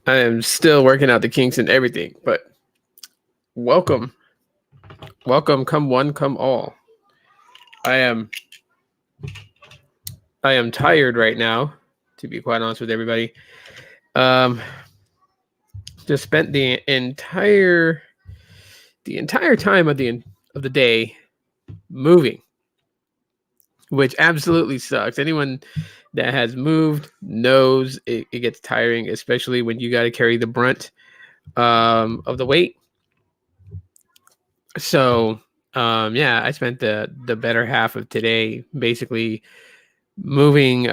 I am still working out the kinks and everything, but welcome. Welcome, come one, come all. I am I am tired right now, to be quite honest with everybody. Um just spent the entire time of the day moving, which absolutely sucks. Anyone that has moved knows it gets tiring, especially when you got to carry the brunt of the weight. So yeah, I spent the better half of today basically moving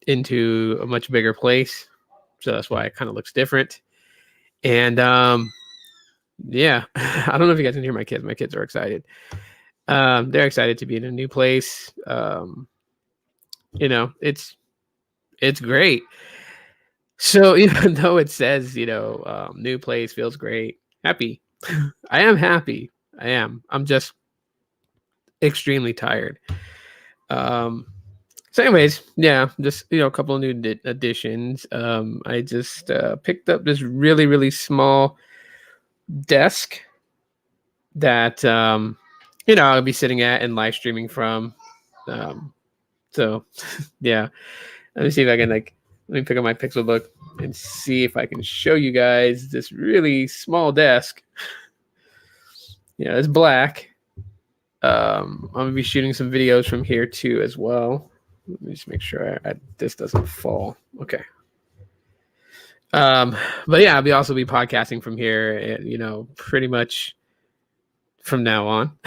into a much bigger place. So that's why it kind of looks different. And yeah, I don't know if you guys can hear my kids. My kids are excited. They're excited to be in a new place. It's great. So even though it says, new place feels great, happy. I am happy. I am. I'm just extremely tired. Um, So, anyways, yeah, just a couple of new additions. I just picked up this really, really small desk that I'll be sitting at and live streaming from. Um, so, yeah, let me see if I can let me pick up my Pixelbook and see if I can show you guys this really small desk. Yeah, it's black. I'm gonna be shooting some videos from here too as well. Let me just make sure this doesn't fall. Okay. But yeah, I'll also be podcasting from here, pretty much from now on.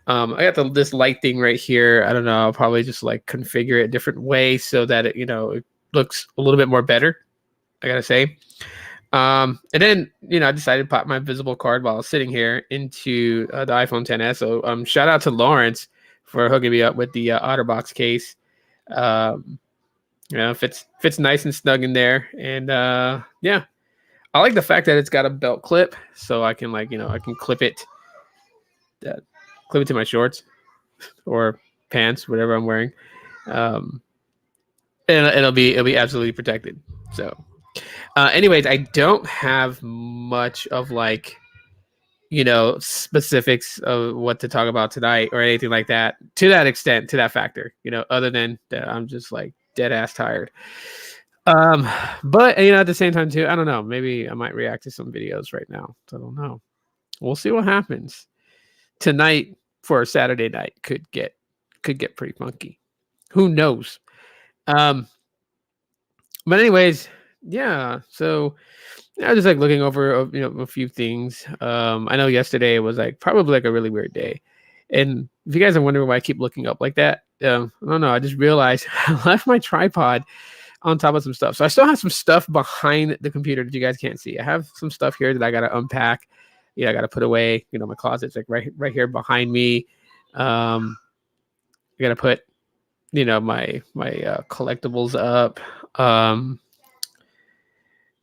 I got this light thing right here. I don't know. I'll probably just configure it a different way so that it looks a little bit more better. I gotta say. And then I decided to pop my visible card while I was sitting here into the iPhone XS. So shout out to Lawrence for hooking me up with the OtterBox case. Fits nice and snug in there, and yeah, I like the fact that it's got a belt clip, so I can I can clip it to my shorts or pants, whatever I'm wearing, and it'll be absolutely protected. So, anyways, I don't have much of specifics of what to talk about tonight or anything like that to that extent, to that factor, other than that I'm just dead ass tired. But at the same time too, I don't know, maybe I might react to some videos right now. I don't know. We'll see what happens. Tonight for a Saturday night could get pretty funky. Who knows? But anyways, yeah. So I was just looking over a few things. I know yesterday was probably a really weird day. And if you guys are wondering why I keep looking up like that, I don't know. I just realized I left my tripod on top of some stuff. So I still have some stuff behind the computer that you guys can't see. I have some stuff here that I got to unpack. I got to put away. My closet's right here behind me. I got to put, my collectibles up.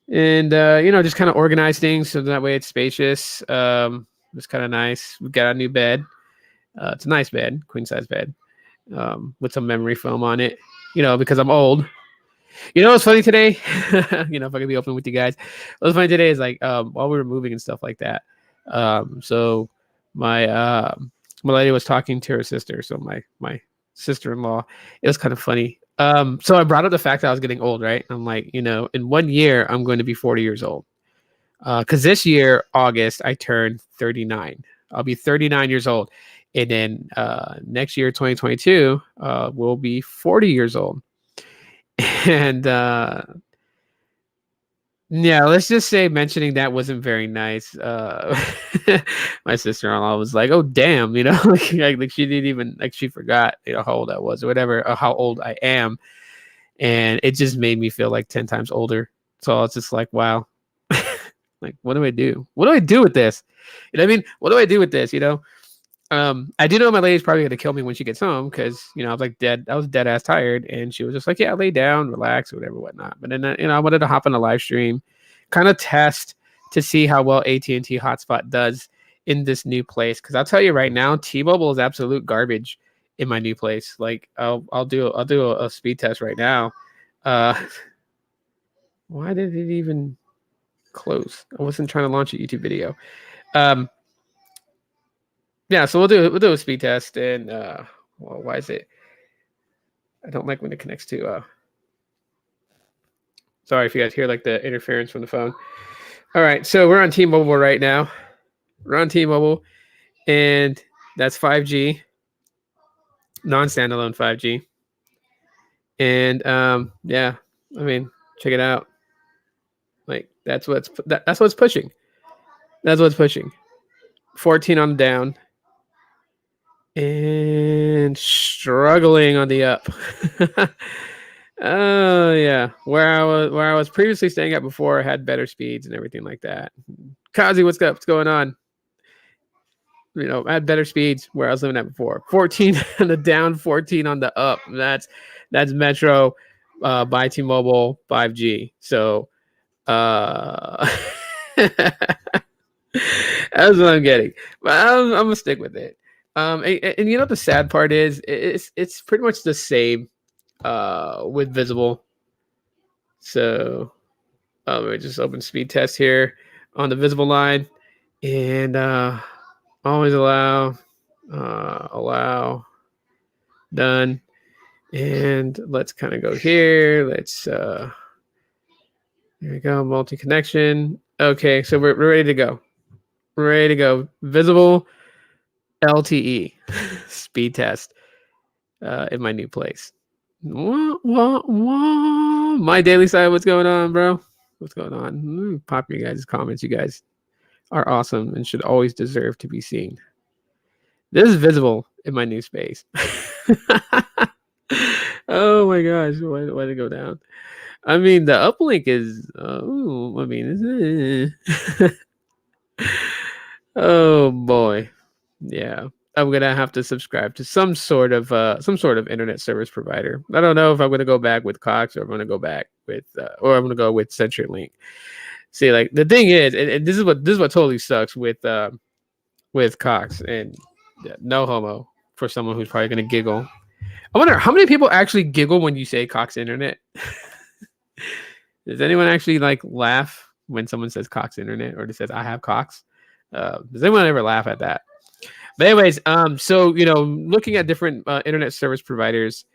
And just kind of organize things so that way it's spacious. It's kind of nice. We've got a new bed. It's a nice bed, queen size bed, with some memory foam on it. Because I'm old. What's funny today? If I can be open with you guys, what's funny today is while we were moving and stuff like that. So my lady was talking to her sister. So my sister-in-law. It was kind of funny. So I brought up the fact that I was getting old, right? I'm in 1 year I'm going to be 40 years old. Because this year, August, I turned 39. I'll be 39 years old. And then next year, 2022, we'll be 40 years old. And yeah, let's just say mentioning that wasn't very nice. My sister-in-law was like, "Oh, damn," like she didn't even she forgot how old I was or whatever, or how old I am, and it just made me feel 10 times older. So I was just wow, what do I do? What do I do with this? You know what I mean? What do I do with this? I do know my lady's probably gonna kill me when she gets home because I was I was dead ass tired, and she was just yeah, lay down, relax, or whatever, whatnot. But then I wanted to hop on a live stream, kind of test to see how well AT&T hotspot does in this new place. Because I'll tell you right now, T-Mobile is absolute garbage in my new place. I'll do a speed test right now. Why did it even close? I wasn't trying to launch a YouTube video. Yeah, so we'll do a speed test, and well, why is it? I don't like when it connects to. Sorry if you guys hear like the interference from the phone. All right, so we're on T-Mobile right now. We're on T-Mobile, and that's 5G, non-standalone 5G. And yeah, I mean, check it out. Like that's what's pushing. That's what's pushing. 14 on the down, and struggling on the up. Oh yeah, where I was previously staying at before had better speeds and everything like that. Kazi, what's up? What's going on? You know, I had better speeds where I was living at before. 14 on the down, 14 on the up. That's Metro by T-Mobile 5G. So that's what I'm getting. But I'm gonna stick with it. And you know the sad part is it's pretty much the same with Visible. So let me just open speed test here on the Visible line, and always allow done. And let's kind of go here. Let's here we go, multi-connection. Okay, so we're ready to go. We're ready to go. Visible LTE speed test in my new place. My daily side, what's going on, bro? What's going on? Pop your guys' comments. You guys are awesome and should always deserve to be seen. This is Visible in my new space. Oh my gosh, why did it go down? I mean, the uplink is, oh boy. Yeah. I'm gonna have to subscribe to some sort of internet service provider. I don't know if I'm gonna go back with Cox or I'm gonna go back with or I'm gonna go with CenturyLink. See, like the thing is, and this is what totally sucks with Cox, and no homo for someone who's probably gonna giggle. I wonder how many people actually giggle when you say Cox Internet. Does anyone actually like laugh when someone says Cox Internet or says I have Cox? Does anyone ever laugh at that? But anyways, so you know, looking at different internet service providers,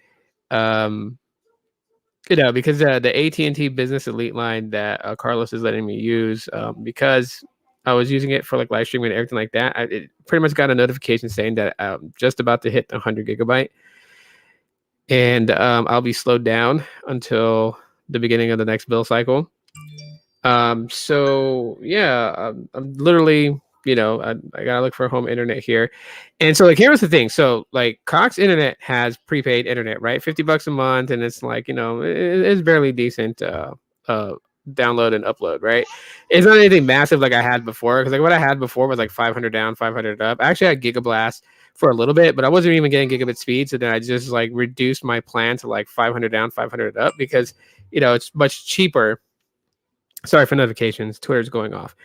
you know, because the AT&T Business Elite line that Carlos is letting me use, because I was using it for like live streaming and everything like that, it pretty much got a notification saying that I'm just about to hit 100 gigabyte, and I'll be slowed down until the beginning of the next bill cycle. So yeah, I'm literally, you know, I gotta look for home internet here. And so like here's the thing. So like Cox Internet has prepaid internet, right? $50 a month, and it's like, you know, it's barely decent download and upload, right? It's not anything massive like I had before, because like what I had before was like 500 down, 500 up. I actually had Gigablast for a little bit, but I wasn't even getting gigabit speed. So then I just like reduced my plan to like 500 down, 500 up, because you know it's much cheaper. Sorry for notifications. Twitter's going off.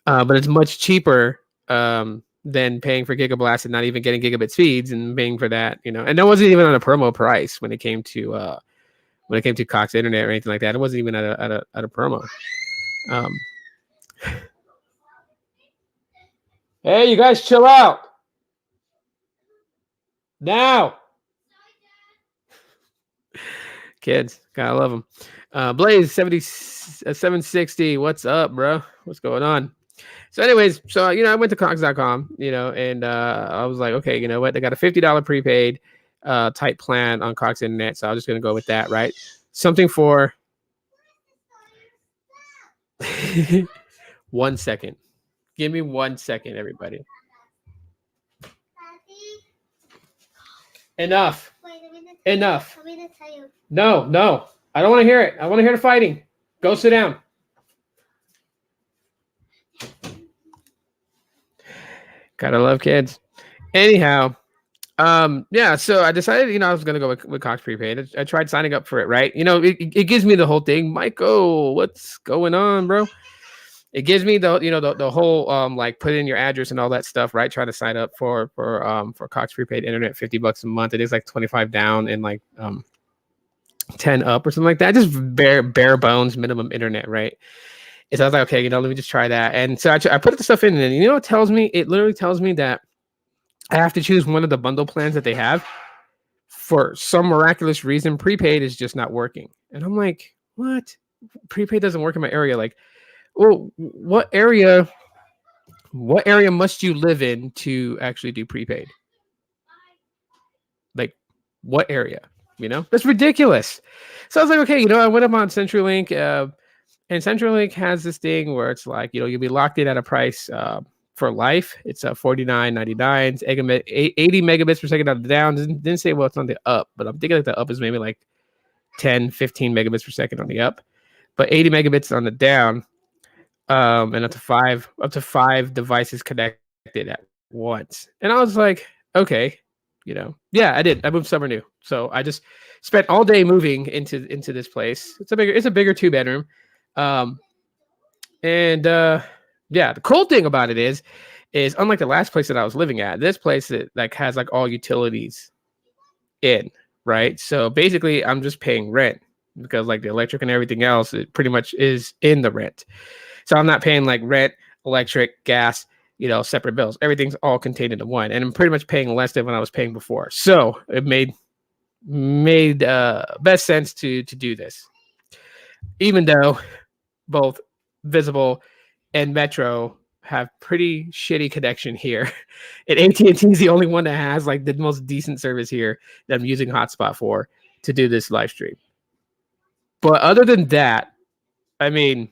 But it's much cheaper than paying for Gigablast and not even getting gigabit speeds and paying for that, you know. And that wasn't even on a promo price when it came to Cox Internet or anything like that. It wasn't even at a promo. Hey, you guys, chill out now. Kids, gotta love them. Blaze 760. What's up, bro? What's going on? So anyways, so, you know, I went to Cox.com, you know, and I was like, okay, you know what? They got a $50 prepaid type plan on Cox Internet. So I was just going to go with that, right? Something for 1 second. Give me 1 second, everybody. Enough. Enough. No. I don't want to hear it. I want to hear the fighting. Go sit down. Gotta love kids. Anyhow, yeah, so I decided, you know, I was gonna go with Cox Prepaid. I tried signing up for it, right? You know, it gives me the whole thing. Michael, what's going on, bro? It gives me the, you know, the whole like put in your address and all that stuff, right? Try to sign up for Cox Prepaid Internet, $50 a month. It is like 25 down and like 10 up or something like that. Just bare bones minimum internet, right? And so I was like, okay, let me just try that. And so I put the stuff in, and you know what it tells me? It literally tells me that I have to choose one of the bundle plans that they have. For some miraculous reason, prepaid is just not working. And I'm like, what? Prepaid doesn't work in my area. Like, well, what area must you live in to actually do prepaid? Like, what area? That's ridiculous. So I was like, okay, I went up on CenturyLink, and CenturyLink has this thing where it's like, you'll be locked in at a price for life. It's $49.99, 80 megabits per second on the down. Didn't say well it's on the up, but I'm thinking like the up is maybe like 10, 15 megabits per second on the up, but 80 megabits on the down, and up to five devices connected at once. And I was like, okay, yeah, I did. I moved somewhere new, so I just spent all day moving into this place. It's a bigger 2-bedroom, and yeah, the cool thing about it is unlike the last place that I was living at, this place that like has like all utilities in, right? So basically, I'm just paying rent because like the electric and everything else, it pretty much is in the rent. So I'm not paying like rent, electric, gas, separate bills. Everything's all contained into one, and I'm pretty much paying less than what I was paying before. So it made best sense to do this, even though both Visible and Metro have pretty shitty connection here, and AT&T is the only one that has like the most decent service here that I'm using hotspot for to do this live stream. But other than that, I mean,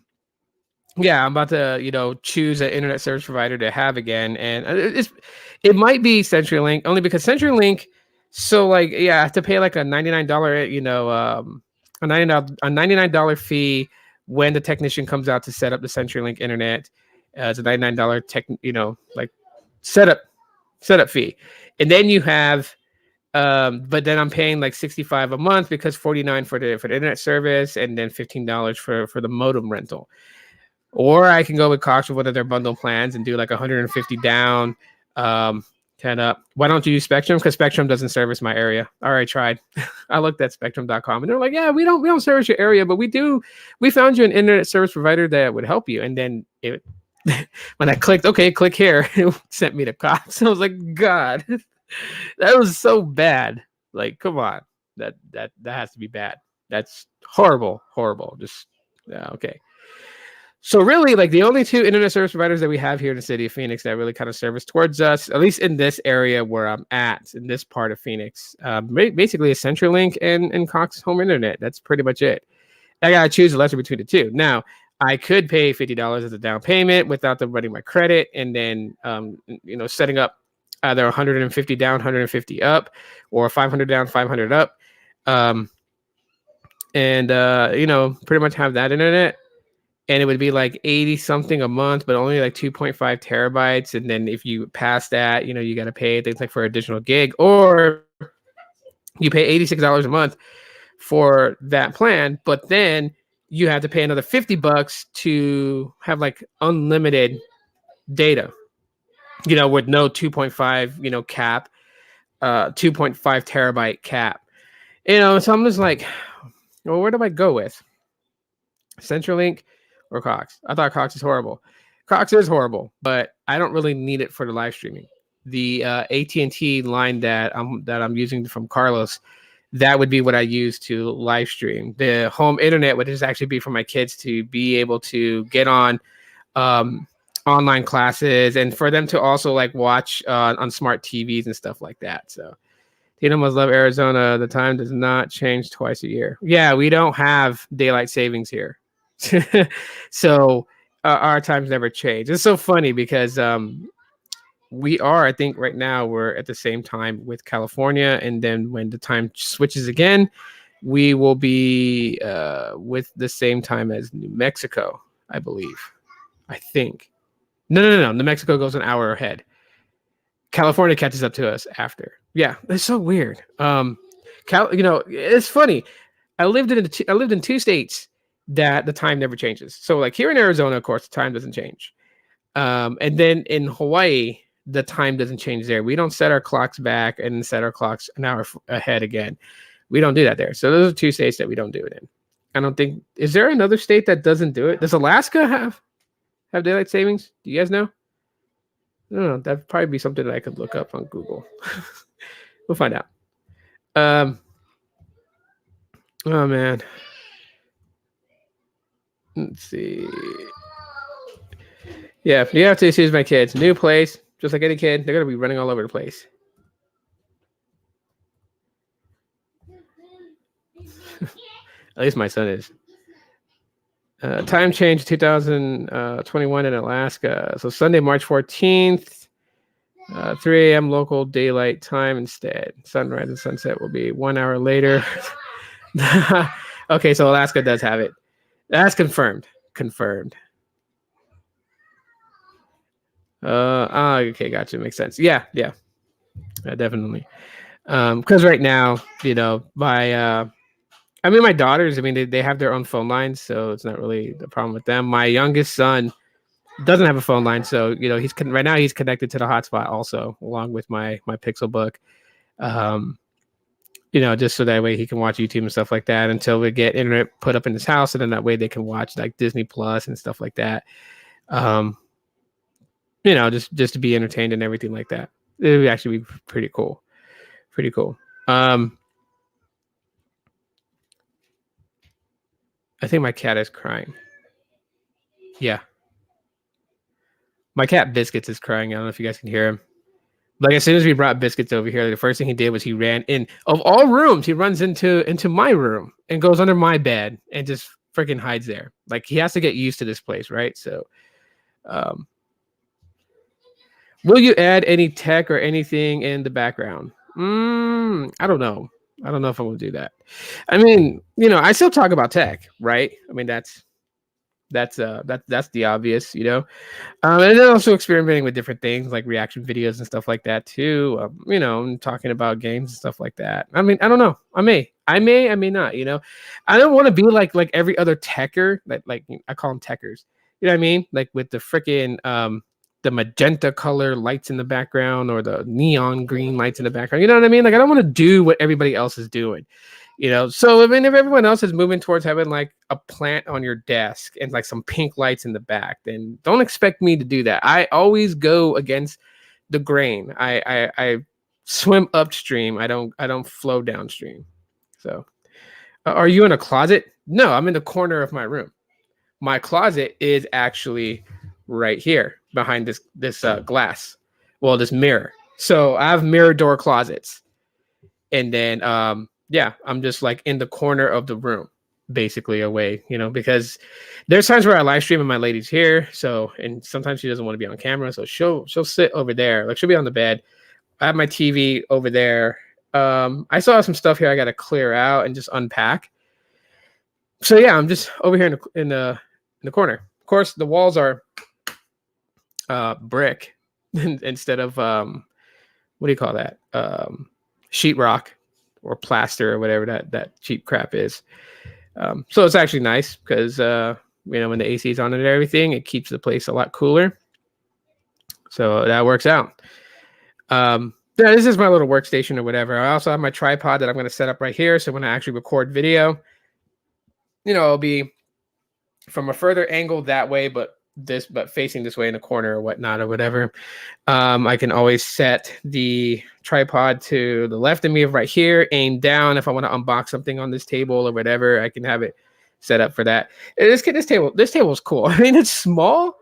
yeah, I'm about to choose an internet service provider to have again, and it might be CenturyLink, only because CenturyLink. So like, yeah, I have to pay like a $99 a $99 fee when the technician comes out to set up the CenturyLink internet. It's a $99 like setup fee, and then you have but then I'm paying like $65 a month because $49 for the internet service, and then $15 for the modem rental. Or I can go with Cox with one of their bundle plans and do like 150 down, 10 up. Why don't you use Spectrum? Because Spectrum doesn't service my area. All right, tried. I looked at spectrum.com and they're like, yeah, we don't service your area, but we found you an internet service provider that would help you. And then when I clicked, okay, click here, it sent me to Cox. I was like, God, that was so bad. Like, come on. That has to be bad. That's horrible. Just, yeah, okay. So really, like the only two internet service providers that we have here in the city of Phoenix that really kind of service towards us, at least in this area where I'm at, in this part of Phoenix, basically is CenturyLink and Cox Home Internet. That's pretty much it. I gotta choose the lesser between the two. Now, I could pay $50 as a down payment without them running my credit, and then setting up either 150 down, 150 up, or 500 down, 500 up, and pretty much have that internet. And it would be like 80 something a month, but only like 2.5 terabytes. And then if you pass that, you got to pay things like for additional gig, or you pay $86 a month for that plan. But then you have to pay another $50 to have like unlimited data, with no 2.5, cap, 2.5 terabyte cap, so I'm just like, well, where do I go with? CenturyLink or Cox? I thought Cox is horrible. Cox is horrible, but I don't really need it for the live streaming. The AT&T line that I'm using from Carlos, that would be what I use to live stream. The home internet would just actually be for my kids to be able to get on online classes, and for them to also like watch on smart TVs and stuff like that. So Tina must love Arizona. The time does not change twice a year. Yeah, we don't have daylight savings here. So our times never change. It's so funny because we are, I think right now we're at the same time with California, and then when the time switches again, we will be with the same time as New Mexico, I believe. I think. No. New Mexico goes an hour ahead. California catches up to us after. Yeah, it's so weird. It's funny. I lived in two states that the time never changes. So like here in Arizona, of course, the time doesn't change. And then in Hawaii, the time doesn't change there. We don't set our clocks back and set our clocks an hour ahead again. We don't do that there. So those are two states that we don't do it in. I don't think. Is there another state that doesn't do it? Does Alaska have daylight savings? Do you guys know? I don't know. That'd probably be something that I could look up on Google. We'll find out. Oh man. Let's see. Yeah, you have to excuse my kids. New place, just like any kid, they're gonna be running all over the place. At least my son is. Time change 2021 in Alaska. So Sunday, March 14th, 3 a.m. local daylight time instead. Sunrise and sunset will be 1 hour later. Okay, so Alaska does have it. That's confirmed. Confirmed. Okay, gotcha. Makes sense. Yeah, definitely. Because right now, you know, my daughters, I mean, they have their own phone lines, so it's not really the problem with them. My youngest son doesn't have a phone line, so you know, right now he's connected to the hotspot also, along with my Pixelbook. You know, just so that way he can watch YouTube and stuff like that until we get internet put up in his house, and then that way they can watch like Disney Plus and stuff like that. You know, just to be entertained and everything like that. It would actually be pretty cool. Pretty cool. I think my cat is crying. Yeah. My cat Biscuits is crying. I don't know if you guys can hear him. Like as soon as we brought Biscuits over here, the first thing he did was he ran in. Of all rooms, he runs into my room and goes under my bed and just freaking hides there. Like he has to get used to this place, right? So, will you add any tech or anything in the background? I don't know. I don't know if I'm gonna do that. I mean, you know, I still talk about tech, right? I mean, that's the obvious, you know. And then also experimenting with different things like reaction videos and stuff like that too. You know, and talking about games and stuff like that. I mean, I don't know. I may not. You know, I don't want to be like every other techer. Like I call them techers. You know what I mean? Like with the freaking the magenta color lights in the background or the neon green lights in the background. You know what I mean? Like I don't want to do what everybody else is doing. You know, so I mean, if everyone else is moving towards having like a plant on your desk and like some pink lights in the back, then don't expect me to do that. I always go against the grain. I swim upstream. I don't flow downstream. So, are you in a closet? No, I'm in the corner of my room. My closet is actually right here behind this glass. Well, this mirror. So I have mirror door closets, and then yeah, I'm just like in the corner of the room, basically away, you know, because there's times where I live stream and my lady's here. So, and sometimes she doesn't want to be on camera. So she'll sit over there. Like she'll be on the bed. I have my TV over there. I still have some stuff here I got to clear out and just unpack. So yeah, I'm just over here in the corner. Of course, the walls are brick instead of what do you call that? Sheetrock or plaster or whatever that cheap crap is. So it's actually nice because you know, when the AC is on and everything, it keeps the place a lot cooler. So that works out. Yeah, this is my little workstation or whatever. I also have my tripod that I'm going to set up right here. So when I actually record video, you know, it'll be from a further angle that way, but facing this way in the corner or whatnot or whatever. I can always set the tripod to the left of me right here, aim down. If I want to unbox something on this table or whatever, I can have it set up for that. This table is cool. I mean, it's small.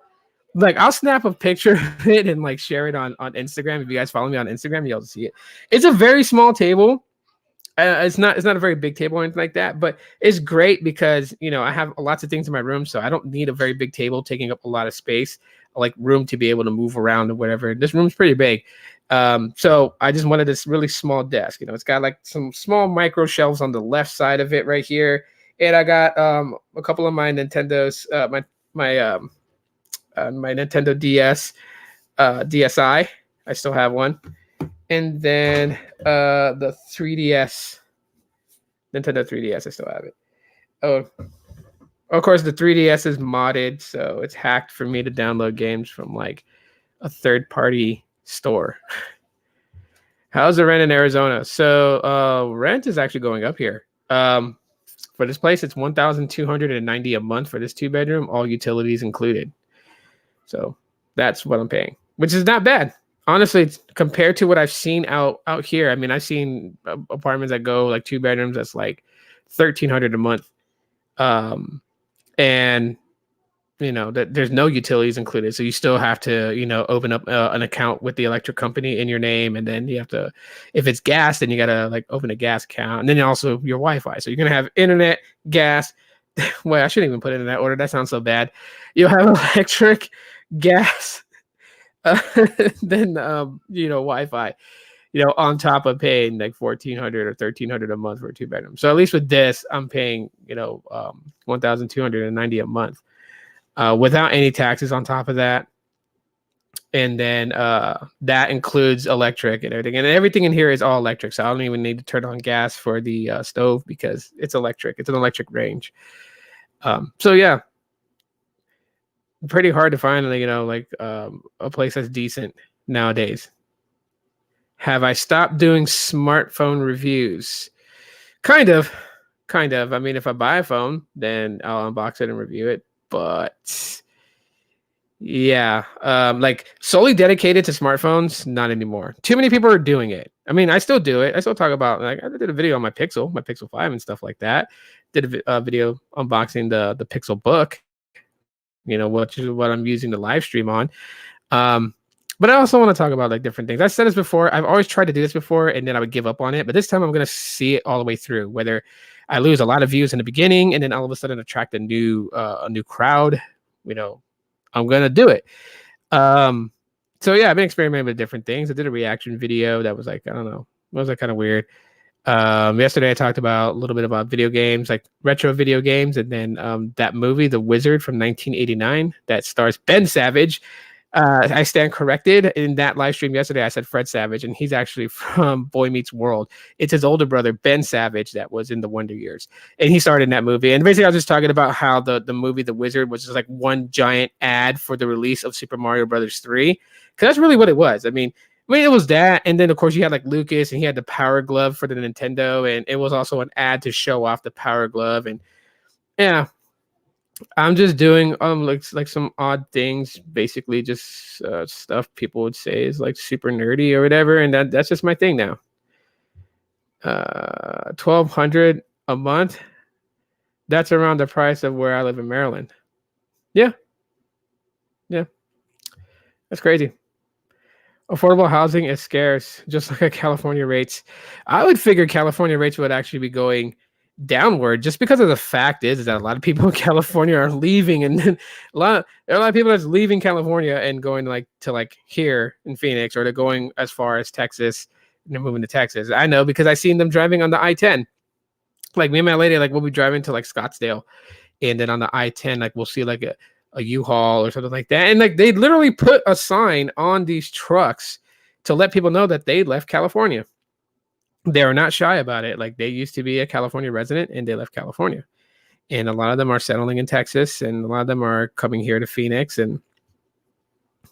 Like I'll snap a picture of it and like share it on Instagram. If you guys follow me on Instagram, you'll see it. It's a very small table. It's not a very big table or anything like that, but it's great because, you know, I have lots of things in my room, so I don't need a very big table taking up a lot of space, like room to be able to move around or whatever. This room's pretty big. So I just wanted this really small desk. You know, it's got like some small micro shelves on the left side of it right here. And I got a couple of my Nintendo's, my Nintendo DS, DSi. I still have one. And then the 3DS, Nintendo 3DS, I still have it. Oh, of course, the 3DS is modded, so it's hacked for me to download games from like a third-party store. How's the rent in Arizona? So rent is actually going up here. For this place, it's 1,290 a month for this 2 bedroom, all utilities included. So that's what I'm paying, which is not bad. Honestly, it's compared to what I've seen out here. I mean, I've seen apartments that go like 2 bedrooms that's like 1,300 a month. And that there's no utilities included, so you still have to open up an account with the electric company in your name, and then you have to, if it's gas, then you gotta like open a gas account, and then also your Wi-Fi. So you're gonna have internet, gas. Well, I shouldn't even put it in that order. That sounds so bad. You'll have electric, gas, then Wi-Fi. On top of paying like 1,400 or 1,300 a month for a 2 bedroom. So at least with this, I'm paying 1,290 a month. Without any taxes on top of that. And then that includes electric and everything. And everything in here is all electric. So I don't even need to turn on gas for the stove because it's electric. It's an electric range. So yeah, pretty hard to find, a place that's decent nowadays. Have I stopped doing smartphone reviews? Kind of. I mean, if I buy a phone, then I'll unbox it and review it. But yeah, like solely dedicated to smartphones, not anymore. Too many people are doing it. I mean, I still do it. I still talk about, like, I did a video on my Pixel 5 and stuff like that. Did a video unboxing the Pixel Book, which is what I'm using the live stream on. But I also want to talk about like different things. I said this before. I've always tried to do this before, and then I would give up on it. But this time, I'm going to see it all the way through. Whether I lose a lot of views in the beginning, and then all of a sudden attract a new crowd, I'm going to do it. So yeah, I've been experimenting with different things. I did a reaction video that was like, I don't know, it was like kind of weird. Yesterday I talked about a little bit about video games, like retro video games, and then that movie, The Wizard from 1989, that stars Ben Savage. I stand corrected. In that live stream yesterday, I said Fred Savage, and he's actually from Boy Meets World. It's his older brother, Ben Savage, that was in the Wonder Years. And he starred in that movie. And basically, I was just talking about how the movie The Wizard was just like one giant ad for the release of Super Mario Brothers 3. Because that's really what it was. I mean, it was that. And then, of course, you had like Lucas, and he had the Power Glove for the Nintendo. And it was also an ad to show off the Power Glove. And yeah. I'm just doing like some odd things, basically just stuff people would say is like super nerdy or whatever, and that's just my thing now. 1,200 a month. That's around the price of where I live in Maryland. Yeah, that's crazy. Affordable housing is scarce, just like California rates. I would figure California rates would actually be going downward, just because of the fact is that a lot of people in California are leaving, and then there are a lot of people that's leaving California and going to here in Phoenix, or they're going as far as Texas, and they're moving to Texas. I know because I seen them driving on the I-10. Like me and my lady, like we'll be driving to like Scottsdale, and then on the I-10, like we'll see like a U-Haul or something like that, and like they literally put a sign on these trucks to let people know that they left California. They are not shy about it. Like they used to be a California resident and they left California. And a lot of them are settling in Texas, and a lot of them are coming here to Phoenix. And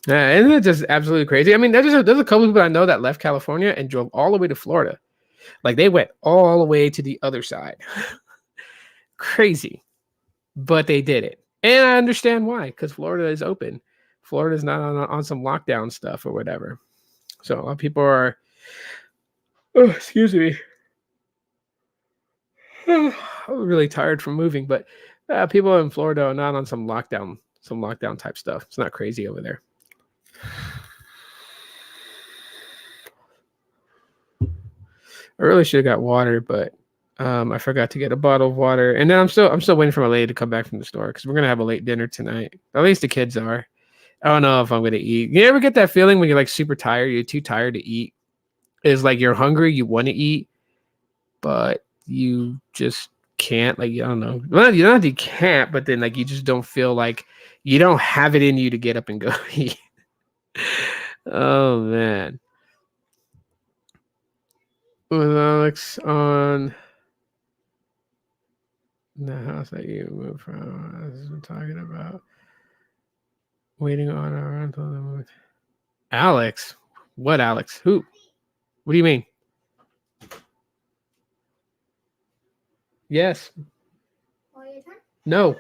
isn't it just absolutely crazy? I mean, there's a couple of people I know that left California and drove all the way to Florida. Like they went all the way to the other side. Crazy. But they did it. And I understand why, because Florida is open. Florida is not on some lockdown stuff or whatever. So a lot of people are, oh, excuse me. I'm really tired from moving, but people in Florida are not on some lockdown type stuff. It's not crazy over there. I really should have got water, but I forgot to get a bottle of water. And then I'm still waiting for my lady to come back from the store because we're gonna have a late dinner tonight. At least the kids are. I don't know if I'm gonna eat. You ever get that feeling when you're like super tired, you're too tired to eat? It's like you're hungry, you want to eat, but you just can't. Like, I don't know. Well, you don't, you can't, but then like you just don't feel like you don't have it in you to get up and go eat. Oh man. Was Alex on the house that you moved from? I was talking about waiting on a rental. Alex? What Alex? Who? What do you mean? Yes. Are you done? No.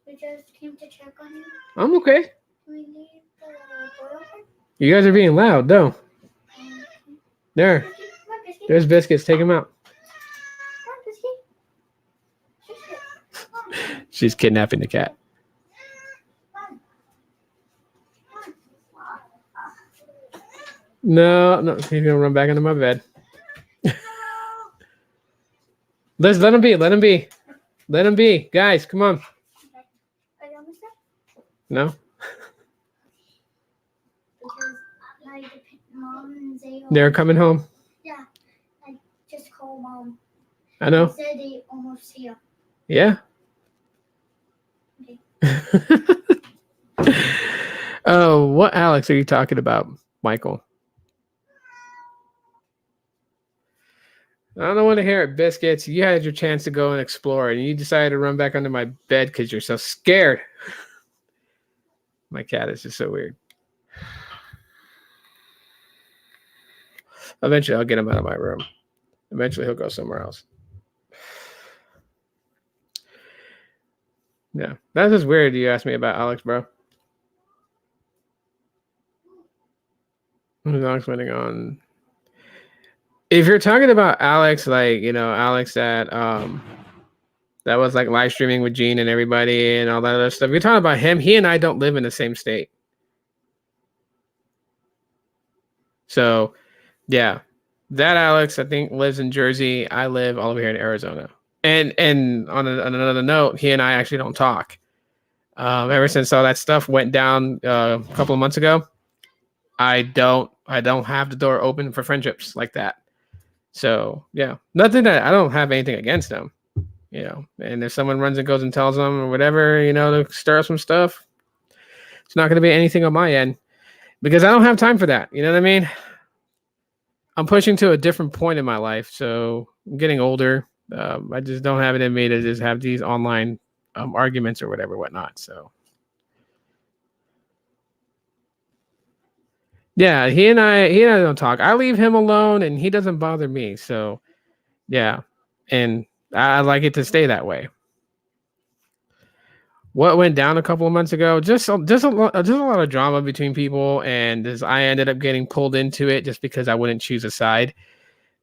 We just came to check on you. I'm okay. Do we need the door open? You guys are being loud, though. There. Come on, Biscuit. There's biscuits. Take them out. Come on, Biscuit. Come on. She's kidnapping the cat. No, he's gonna run back into my bed. Let him be. Let him be. Let him be. Guys, come on. Are you almost done? No. Because Mom and Zay They're coming home. Yeah. I just called Mom. I know. They said they almost here. Yeah. Okay. Oh, what Alex are you talking about, Michael? I don't want to hear it, biscuits. You had your chance to go and explore, and you decided to run back under my bed because you're so scared. My cat is just so weird. Eventually, I'll get him out of my room. Eventually, he'll go somewhere else. Yeah, that's just weird. You asked me about Alex, bro. Who's Alex waiting on? If you're talking about Alex, like, you know, Alex that was like live streaming with Gene and everybody and all that other stuff. You're talking about him. He and I don't live in the same state. So, yeah, that Alex, I think, lives in Jersey. I live all over here in Arizona. And on another note, he and I actually don't talk. Ever since all that stuff went down a couple of months ago, I don't have the door open for friendships like that. So yeah, nothing that I don't have anything against them, you know. And if someone runs and goes and tells them or whatever, you know, to stir up some stuff, it's not going to be anything on my end because I don't have time for that. You know what I mean? I'm pushing to a different point in my life, so I'm getting older. I just don't have it in me to just have these online arguments or whatnot. So. Yeah, he and I don't talk. I leave him alone and he doesn't bother me. So yeah. And I like it to stay that way. What went down a couple of months ago, just a lot of drama between people, and I ended up getting pulled into it just because I wouldn't choose a side.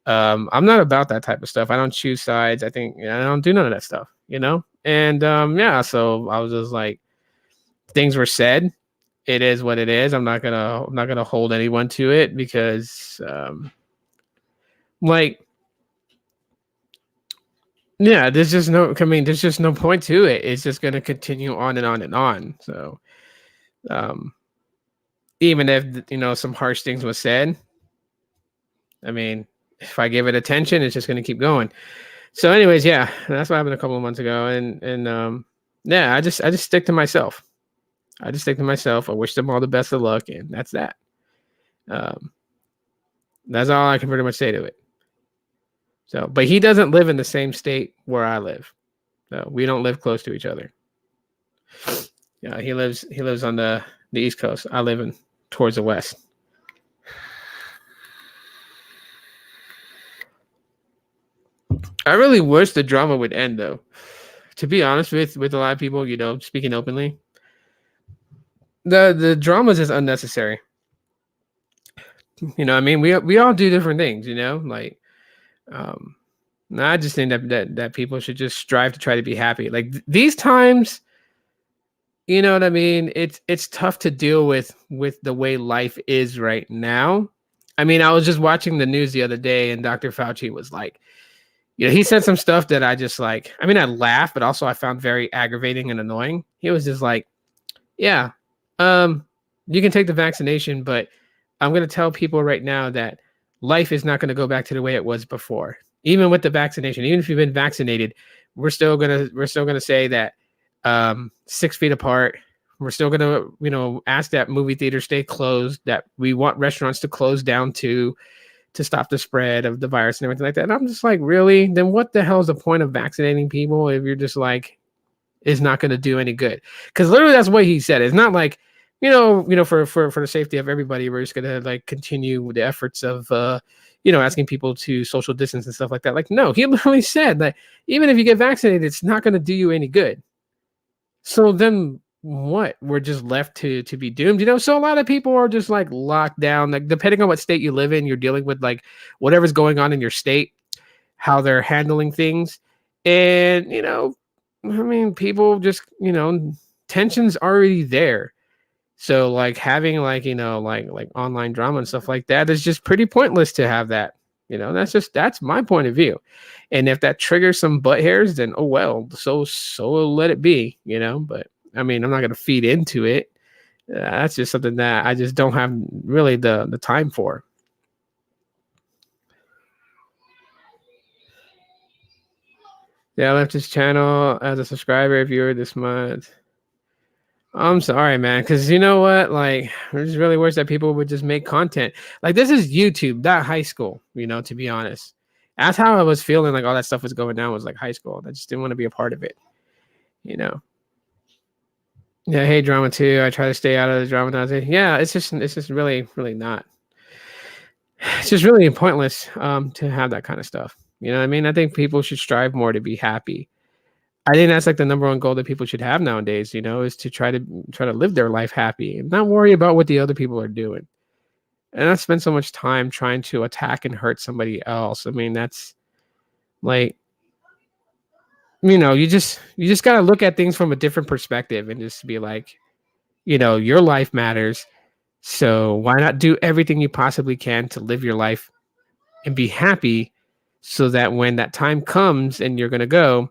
I'm not about that type of stuff. I don't choose sides. I think I don't do none of that stuff, you know? And yeah, so I was just like, things were said. It is what it is. I'm not gonna hold anyone to it because, like, yeah, there's just no point to it. It's just gonna continue on and on and on. So, even if some harsh things was said, I mean, if I give it attention, it's just gonna keep going. So, anyways, yeah, that's what happened a couple of months ago, and yeah, I just stick to myself. I just stick to myself. I wish them all the best of luck, and that's that. That's all I can pretty much say to it. So, but he doesn't live in the same state where I live. So we don't live close to each other. Yeah, he lives on the East Coast. I live towards the West. I really wish the drama would end, though. To be honest with a lot of people, speaking openly. The drama is just unnecessary. You know, I mean, we all do different things, like, I just think that people should just strive to try to be happy. Like these times, you know what I mean? It's tough to deal with the way life is right now. I mean, I was just watching the news the other day, and Dr. Fauci was like, he said some stuff that I just like. I mean, I laughed, but also I found very aggravating and annoying. He was just like, yeah. You can take the vaccination, but I'm going to tell people right now that life is not going to go back to the way it was before. Even with the vaccination, even if you've been vaccinated, we're still going to say that 6 feet apart. We're still going to, ask that movie theaters stay closed, that we want restaurants to close down to stop the spread of the virus and everything like that. And I'm just like, really? Then what the hell is the point of vaccinating people if you're just like, it's not going to do any good? Because literally that's what he said. It's not like for the safety of everybody, we're just gonna like continue with the efforts of asking people to social distance and stuff like that. Like, no, he literally said that even if you get vaccinated, it's not gonna do you any good. So then what? We're just left to be doomed, So a lot of people are just like locked down. Like depending on what state you live in, you're dealing with like whatever's going on in your state, how they're handling things. And I mean, people just, tension's already there. So like having like, like online drama and stuff like that is just pretty pointless to have that. That's my point of view. And if that triggers some butt hairs, then oh well, so let it be, But I mean, I'm not gonna feed into it. That's just something that I just don't have really the time for. Yeah, I left his channel as a subscriber viewer this month. I'm sorry, man, because you know what? Like, I just really wish that people would just make content. Like, this is YouTube, not high school, to be honest. That's how I was feeling like all that stuff was going down was like high school. I just didn't want to be a part of it, Yeah, hey, drama too. I try to stay out of the drama. Yeah, it's just really, really not. It's just really pointless to have that kind of stuff. You know what I mean? I think people should strive more to be happy. I think that's like the number one goal that people should have nowadays, is to try to live their life happy and not worry about what the other people are doing. And not spend so much time trying to attack and hurt somebody else. I mean, that's like, you just got to look at things from a different perspective and just be like, your life matters. So why not do everything you possibly can to live your life and be happy so that when that time comes and you're going to go,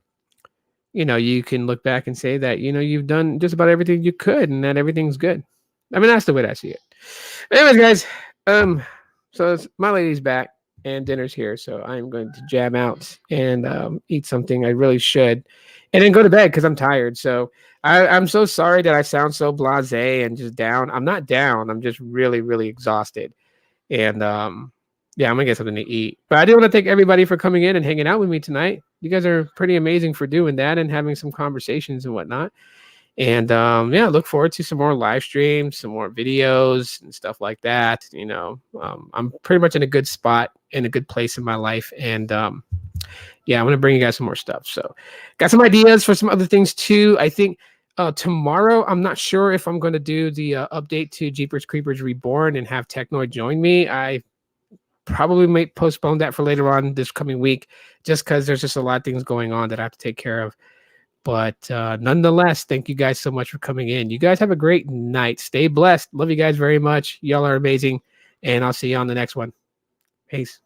you can look back and say that, you've done just about everything you could and that everything's good. I mean, that's the way that I see it. But anyways, guys, so my lady's back and dinner's here. So I'm going to jam out and eat something I really should and then go to bed because I'm tired. So I'm so sorry that I sound so blasé and just down. I'm not down. I'm just really, really exhausted. And yeah, I'm going to get something to eat. But I do want to thank everybody for coming in and hanging out with me tonight. You guys are pretty amazing for doing that and having some conversations and whatnot. And yeah, look forward to some more live streams, some more videos and stuff like that. I'm pretty much in a good spot, in a good place in my life. And yeah, I'm going to bring you guys some more stuff. So got some ideas for some other things too. I think tomorrow, I'm not sure if I'm going to do the update to Jeepers Creepers Reborn and have Technoid join me. I probably may postpone that for later on this coming week, just because there's just a lot of things going on that I have to take care of. But nonetheless, thank you guys so much for coming in. You guys have a great night. Stay blessed. Love you guys very much. Y'all are amazing. And I'll see you on the next one. Peace.